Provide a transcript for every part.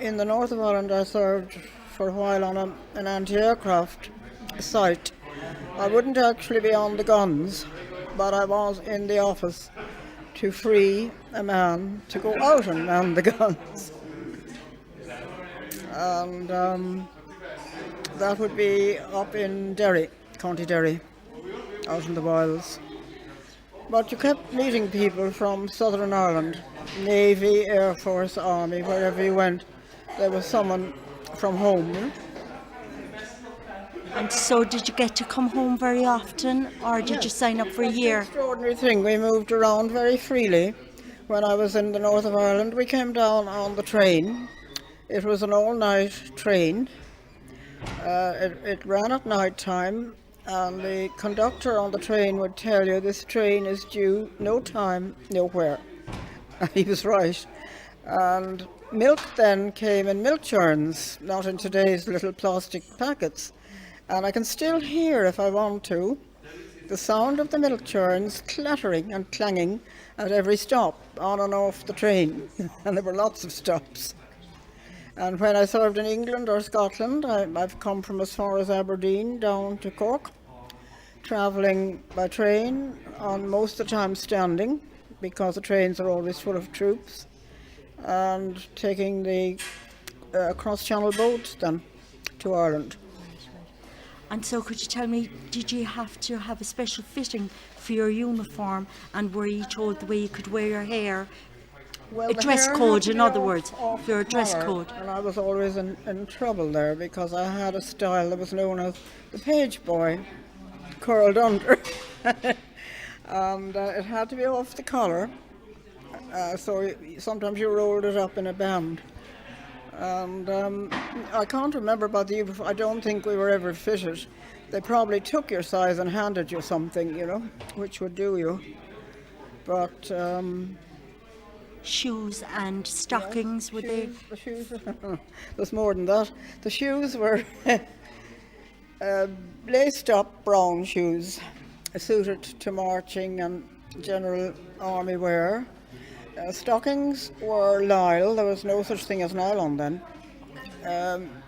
In the north of Ireland, I served for a while on an anti-aircraft site. I wouldn't actually be on the guns, but I was in the office to free a man to go out and man the guns. And that would be up in Derry, County Derry, out in the wilds. But you kept meeting people from Southern Ireland, Navy, Air Force, Army, wherever you went, there was someone from home. You know? And so did you get to come home very often, or did you sign up for a year? It's an extraordinary thing. We moved around very freely. When I was in the north of Ireland, we came down on the train. It was an all-night train. It ran at night time, and the conductor on the train would tell you this train is due no time, nowhere. He was right. And milk then came in milk churns, not in today's little plastic packets. And I can still hear, if I want to, the sound of the milk churns clattering and clanging at every stop, on and off the train. And there were lots of stops. And when I served in England or Scotland, I've come from as far as Aberdeen down to Cork, travelling by train, on most of the time standing, because the trains are always full of troops, and taking the cross-channel boats then to Ireland. And so could you tell me, did you have to have a special fitting for your uniform, and were you told the way you could wear your hair? Well, A dress the hair code, had to in be other off- words, off your dress collar, code. And I was always in trouble there, because I had a style that was known as the page boy, curled under. And it had to be off the collar, so sometimes you rolled it up in a band. And I can't remember about the uniform. I don't think we were ever fitted. They probably took your size and handed you something, you know, which would do you. But Shoes and stockings, were they? the shoes, there's more than that. The shoes were laced up brown shoes, suited to marching and general army wear. Stockings were lisle. There was no such thing as nylon then.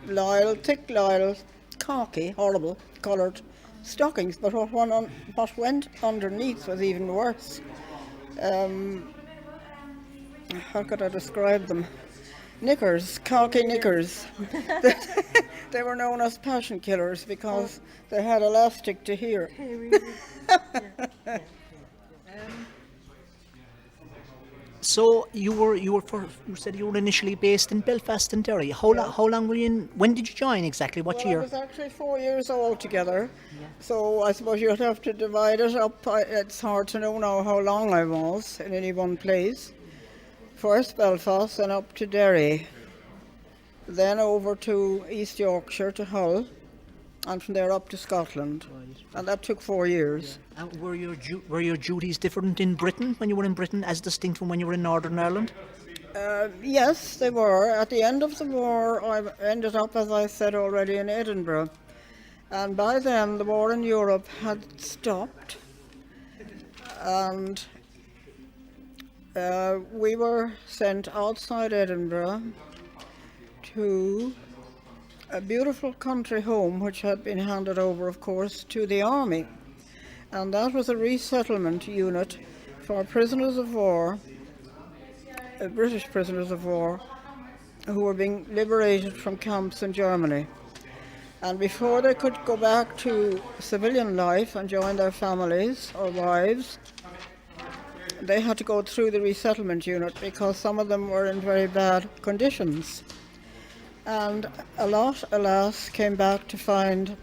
Lisle, thick lisle, khaki, horrible, coloured stockings. But what went underneath was even worse. How could I describe them? Knickers, khaki knickers. They were known as passion killers because they had elastic to here. So you said you were initially based in Belfast and Derry. How long were you in? When did you join exactly? What year? I was actually 4 years altogether. So I suppose you'd have to divide it up. It's hard to know now how long I was in any one place. First Belfast and up to Derry. Then over to East Yorkshire to Hull. And from there up to Scotland. And that took 4 years. And were your duties different in Britain when you were in Britain as distinct from when you were in Northern Ireland? Yes, they were. At the end of the war, I ended up, as I said already, in Edinburgh. And by then, the war in Europe had stopped. And we were sent outside Edinburgh to a beautiful country home, which had been handed over, of course, to the army. And that was a resettlement unit for prisoners of war, British prisoners of war, who were being liberated from camps in Germany. And before they could go back to civilian life and join their families or wives, they had to go through the resettlement unit because some of them were in very bad conditions. And a lot, alas, came back to find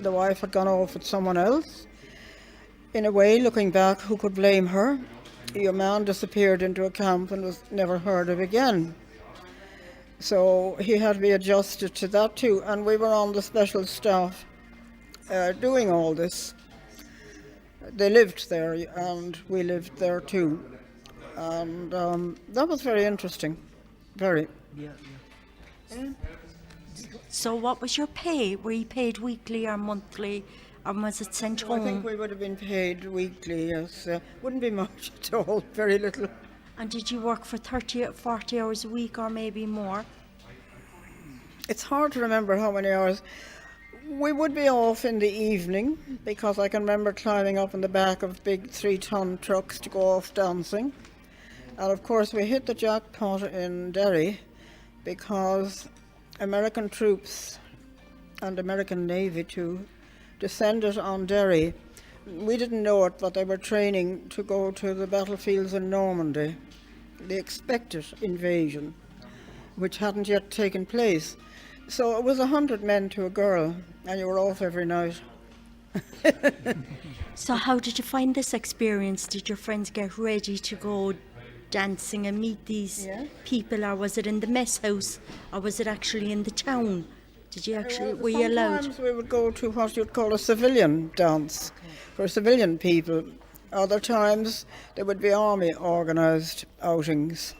the wife had gone off with someone else. In a way, looking back, who could blame her? Your man disappeared into a camp and was never heard of again. So he had to be adjusted to that too. And we were on the special staff doing all this. They lived there and we lived there too. And that was very interesting. Very. Yeah. So what was your pay? Were you paid weekly or monthly, or was it sent home? I think we would have been paid weekly, yes. Wouldn't be much at all, very little. And did you work for 30 or 40 hours a week or maybe more? It's hard to remember how many hours. We would be off in the evening because I can remember climbing up in the back of big 3-ton trucks to go off dancing. And of course we hit the jackpot in Derry because American troops and American Navy too descended on Derry. We didn't know it, but they were training to go to the battlefields in Normandy, the expected invasion, which hadn't yet taken place. So it was 100 men to a girl, and you were off every night. So how did you find this experience? Did your friends get ready to go dancing and meet these people, or was it in the mess house, or was it actually in the town? Did you actually, were you allowed? Sometimes we would go to what you'd call a civilian dance for civilian people. Other times there would be army organised outings.